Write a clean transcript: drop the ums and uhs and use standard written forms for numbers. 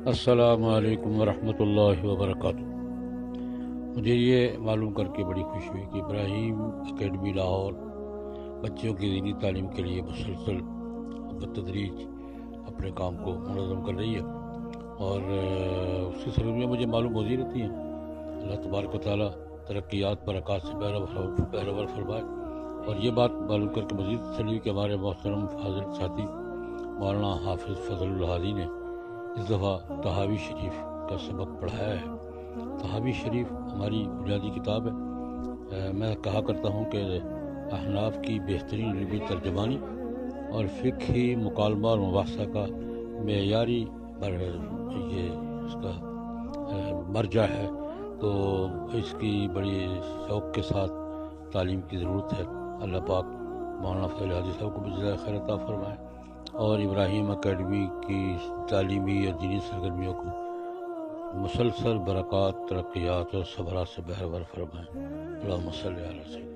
السلام علیکم ورحمۃ اللہ وبرکاتہ۔ مجھے یہ معلوم کر کے بڑی خوشی ہوئی کہ ابراہیم اکیڈمی لاہور بچوں کی دینی تعلیم کے لیے مسلسل بتدریج اپنے کام کو منظم کر رہی ہے، اور اس کی سرگرمیاں مجھے معلوم ہوتی رہتی ہیں۔ اللہ تبارک و تعالیٰ ترقیات برکات سے بہرور فرمائے۔ اور یہ بات معلوم کر کے مزید تسلی کہ ہمارے محترم فاضل ساتھی مولانا حافظ فضل الہادی نے اس دفعہ طحاوی شریف کا سبق پڑھایا ہے۔ طحاوی شریف ہماری بنیادی کتاب ہے۔ میں کہا کرتا ہوں کہ احناف کی بہترین علمی ترجمانی اور فقہی مکالمہ اور مباحثہ کا معیاری یہ اس کا مرجع ہے، تو اس کی بڑی شوق کے ساتھ تعلیم کی ضرورت ہے۔ اللہ پاک مولانا فضل الہادی صاحب کو بھی جزائے خیر عطا فرمائے، اور ابراہیم اکیڈمی کی تعلیمی اور دینی سرگرمیوں کو مسلسل برکات، ترقیات اور صبرات سے بہرور فرمائے۔ اللہم صلی علی سیدنا